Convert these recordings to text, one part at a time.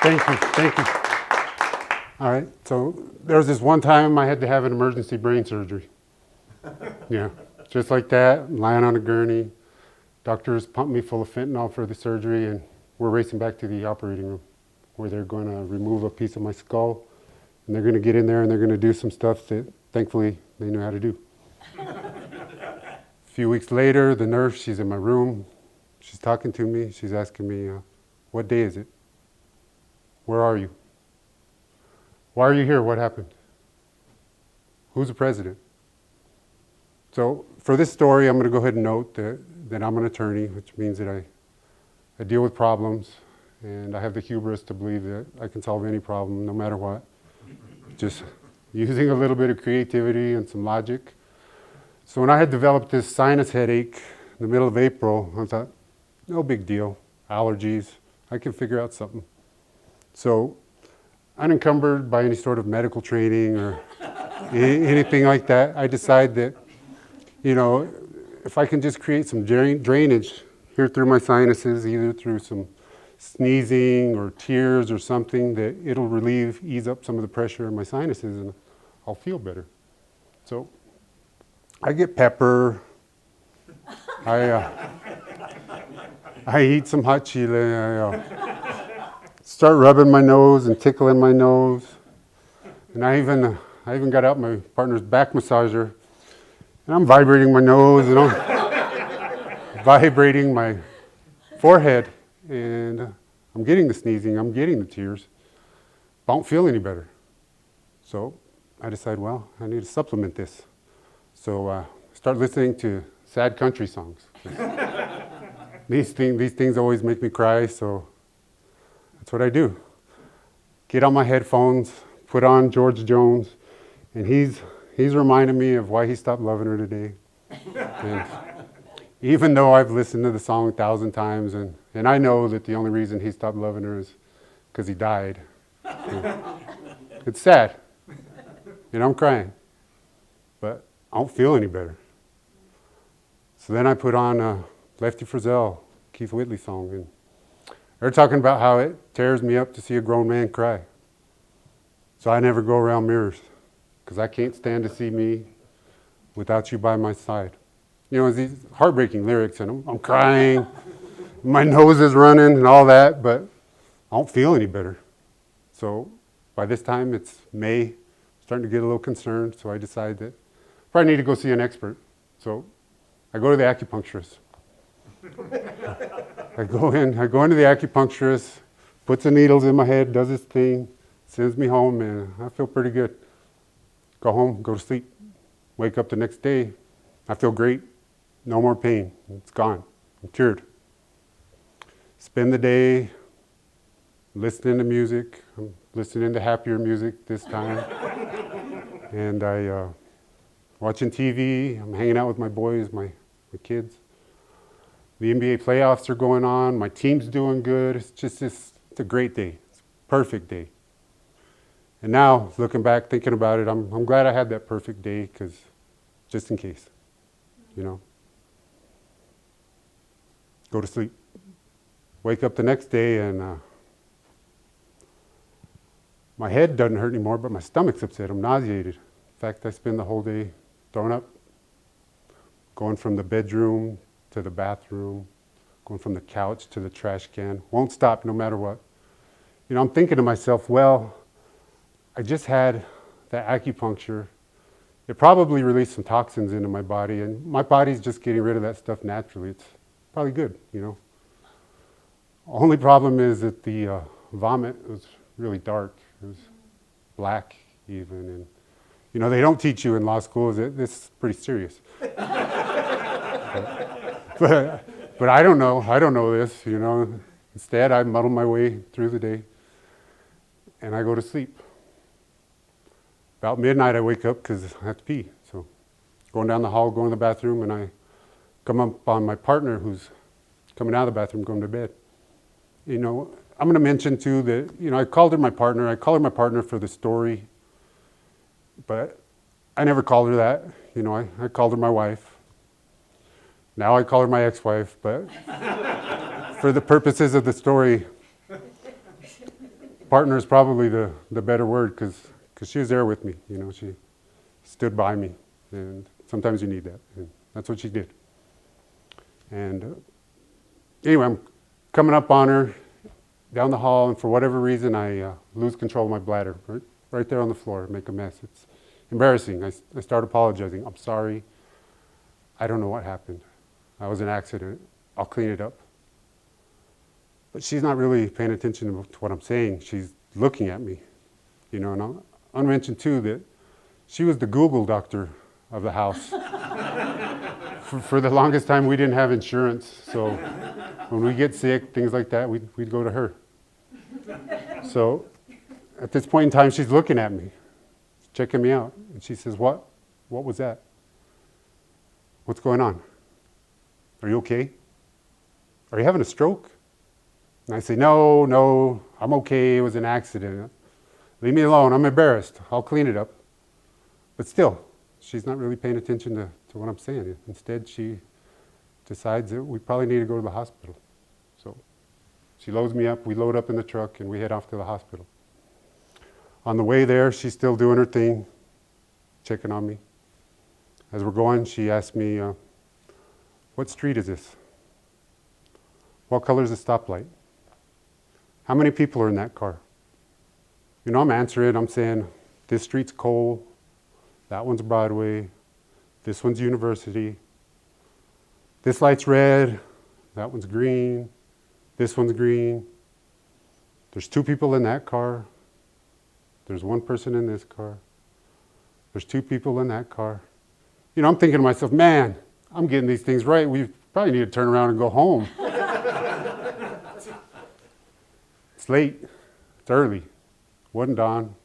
Thank you, thank you. All right, so there was this one time I had to have an emergency brain surgery. Yeah, just like that, lying on a gurney. Doctors pumped me full of fentanyl for the surgery, and we're racing back to the operating room where they're going to remove a piece of my skull, and they're going to get in there and they're going to do some stuff that thankfully they knew how to do. A few weeks later, the nurse, she's in my room. She's talking to me. She's asking me, what day is it? Where are you? Why are you here? What happened? Who's the president? So for this story, I'm going to go ahead and note that I'm an attorney, which means that I deal with problems, and I have the hubris to believe that I can solve any problem, no matter what. Just using a little bit of creativity and some logic. So when I had developed this sinus headache in the middle of April, I thought, no big deal, allergies, I can figure out something. So unencumbered by any sort of medical training or anything like that, I decide that, you know, if I can just create some drainage here through my sinuses, either through some sneezing or tears or something, that it'll ease up some of the pressure in my sinuses and I'll feel better. So I get pepper, I eat some hot chile, I start rubbing my nose and tickling my nose. And I even got out my partner's back massager, and I'm vibrating my nose, and I'm vibrating my forehead, and I'm getting the sneezing, I'm getting the tears, but I don't feel any better. So I decide, well, I need to supplement this. So start listening to sad country songs. These things always make me cry, so that's what I do. Get on my headphones, put on George Jones, and he's reminding me of why he stopped loving her today. And even though I've listened to the song 1,000 times, and I know that the only reason he stopped loving her is because he died. It's sad, and I'm crying, but I don't feel any better. So then I put on Lefty Frizzell, Keith Whitley song, and they're talking about how it tears me up to see a grown man cry. So I never go around mirrors, because I can't stand to see me without you by my side. You know, it's these heartbreaking lyrics, and I'm crying, my nose is running and all that, but I don't feel any better. So by this time, it's May, starting to get a little concerned, so I decide that I probably need to go see an expert. So I go to the acupuncturist. I go into the acupuncturist, puts the needles in my head, does his thing, sends me home, and I feel pretty good. Go home, go to sleep, wake up the next day, I feel great, no more pain, it's gone, I'm cured. Spend the day listening to music, I'm listening to happier music this time, and watching TV, I'm hanging out with my boys, my kids. The NBA playoffs are going on, my team's doing good, it's a great day, it's a perfect day. And now, looking back, thinking about it, I'm glad I had that perfect day, because just in case, you know. Go to sleep. Wake up the next day, and my head doesn't hurt anymore, but my stomach's upset. I'm nauseated. In fact, I spend the whole day throwing up, going from the bedroom to the bathroom, going from the couch to the trash can. Won't stop no matter what. You know, I'm thinking to myself, well, I just had that acupuncture. It probably released some toxins into my body, and my body's just getting rid of that stuff naturally. It's probably good, you know. Only problem is that the vomit was really dark. It was black even, and you know, they don't teach you in law school that this is pretty serious. But I don't know this, you know. Instead, I muddle my way through the day, and I go to sleep. About midnight, I wake up because I have to pee. So going down the hall, going to the bathroom, and I come up on my partner who's coming out of the bathroom, going to bed. You know, I'm going to mention too that, you know, I called her my partner. I call her my partner for the story, but I never called her that. You know, I called her my wife. Now I call her my ex-wife, but for the purposes of the story, partner is probably the better word, because she was there with me. You know, she stood by me, and sometimes you need that, and that's what she did. And anyway, I'm coming up on her down the hall, and for whatever reason, I lose control of my bladder, right there on the floor, make a mess. It's embarrassing. I start apologizing. I'm sorry. I don't know what happened. I was an accident. I'll clean it up. But she's not really paying attention to what I'm saying. She's looking at me, you know. And I'll mention too that she was the Google doctor of the house. For the longest time, we didn't have insurance, so when we get sick, things like that, we'd go to her. So at this point in time, she's looking at me, checking me out, and she says, "What? What was that? What's going on? Are you okay? Are you having a stroke?" And I say, no, I'm okay. It was an accident. Leave me alone. I'm embarrassed. I'll clean it up. But still, she's not really paying attention to what I'm saying. Instead, she decides that we probably need to go to the hospital. So she loads me up. We load up in the truck, and we head off to the hospital. On the way there, she's still doing her thing, checking on me. As we're going, she asked me, "What street is this? What color is the stoplight? How many people are in that car?" You know, I'm answering. I'm saying, "This street's Cole. That one's Broadway. This one's University. This light's red. That one's green. This one's green. There's 2 people in that car. There's 1 person in this car. There's 2 people in that car." You know, I'm thinking to myself, man, I'm getting these things right. We probably need to turn around and go home. It's late. It's early. Wasn't dawn.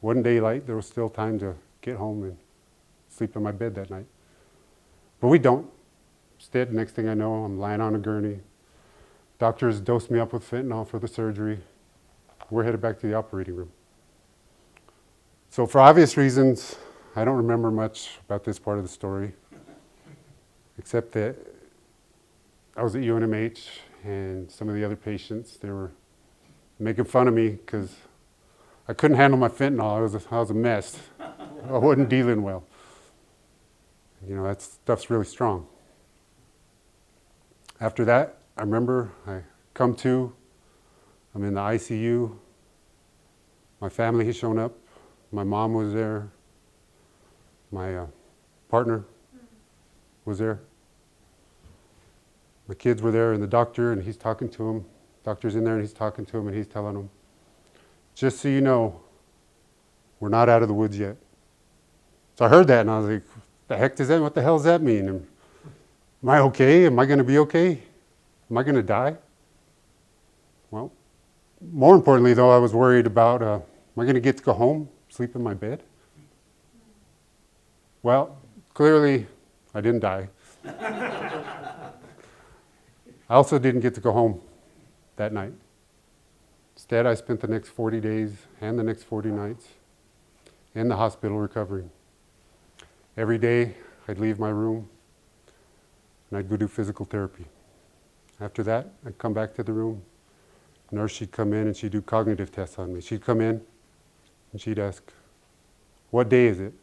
Wasn't daylight. There was still time to get home and sleep in my bed that night. But we don't. Instead, next thing I know, I'm lying on a gurney. Doctors dosed me up with fentanyl for the surgery. We're headed back to the operating room. So for obvious reasons, I don't remember much about this part of the story, except that I was at UNMH, and some of the other patients, they were making fun of me because I couldn't handle my fentanyl. I was a mess. I wasn't dealing well. You know, that stuff's really strong. After that, I remember I come to, I'm in the ICU. My family has shown up. My mom was there. My partner was there. My kids were there, and the doctor, and he's talking to them. Doctor's in there, and he's talking to them, and he's telling them, "Just so you know, we're not out of the woods yet." So I heard that, and I was like, "The heck does that? What the hell does that mean? Am I okay? Am I going to be okay? Am I going to die?" Well, more importantly, though, I was worried about, am I going to get to go home, sleep in my bed? Well, clearly, I didn't die. I also didn't get to go home that night. Instead, I spent the next 40 days and the next 40 nights in the hospital recovering. Every day, I'd leave my room, and I'd go do physical therapy. After that, I'd come back to the room. Nurse, she'd come in, and she'd do cognitive tests on me. She'd come in, and she'd ask, "What day is it?"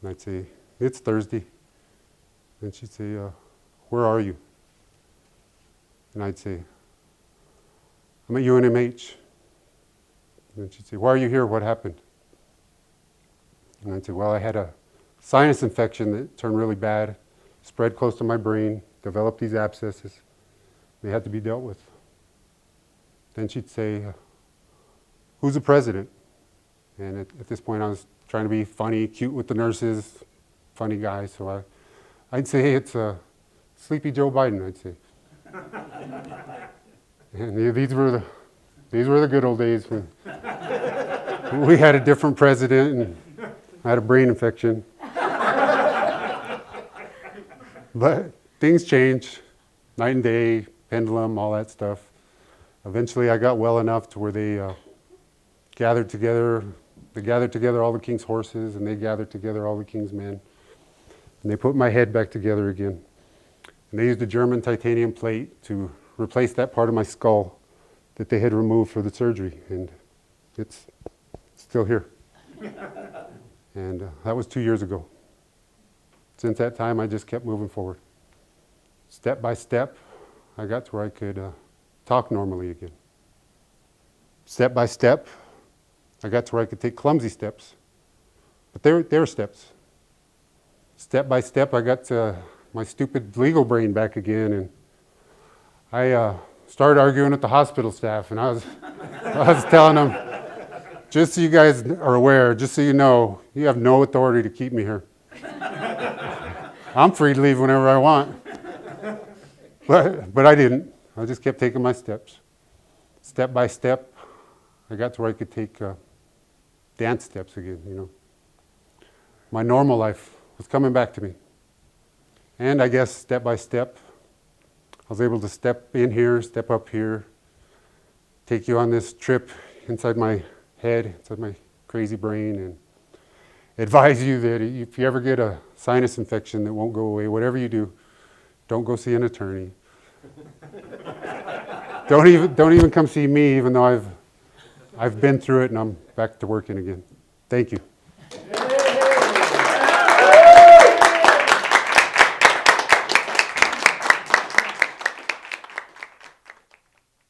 And I'd say, "It's Thursday." And she'd say, "Where are you?" And I'd say, "I'm at UNMH." And she'd say, "Why are you here? What happened?" And I'd say, "Well, I had a sinus infection that turned really bad, spread close to my brain, developed these abscesses. They had to be dealt with." Then she'd say, "Who's the president?" And at this point, I was trying to be funny, cute with the nurses, funny guy. So I'd say, "Hey, it's Sleepy Joe Biden," I'd say. And these were the good old days when we had a different president and I had a brain infection. But things change, night and day, pendulum, all that stuff. Eventually, I got well enough to where they gathered together all the king's horses, and they gathered together all the king's men. And they put my head back together again. And they used a German titanium plate to replace that part of my skull that they had removed for the surgery, and it's still here. And that was 2 years ago. Since that time, I just kept moving forward. Step by step, I got to where I could talk normally again. Step by step, I got to where I could take clumsy steps, but they were steps. Step by step, I got my stupid legal brain back again, and I started arguing with the hospital staff, and I was telling them, just so you guys are aware, just so you know, you have no authority to keep me here. I'm free to leave whenever I want. But I didn't. I just kept taking my steps. Step by step, I got to where I could take dance steps again, you know. My normal life was coming back to me. And I guess step by step, I was able to step in here, step up here, take you on this trip inside my head, inside my crazy brain, and advise you that if you ever get a sinus infection that won't go away, whatever you do, don't go see an attorney. Don't even come see me, even though I've been through it and I'm back to working again. Thank you.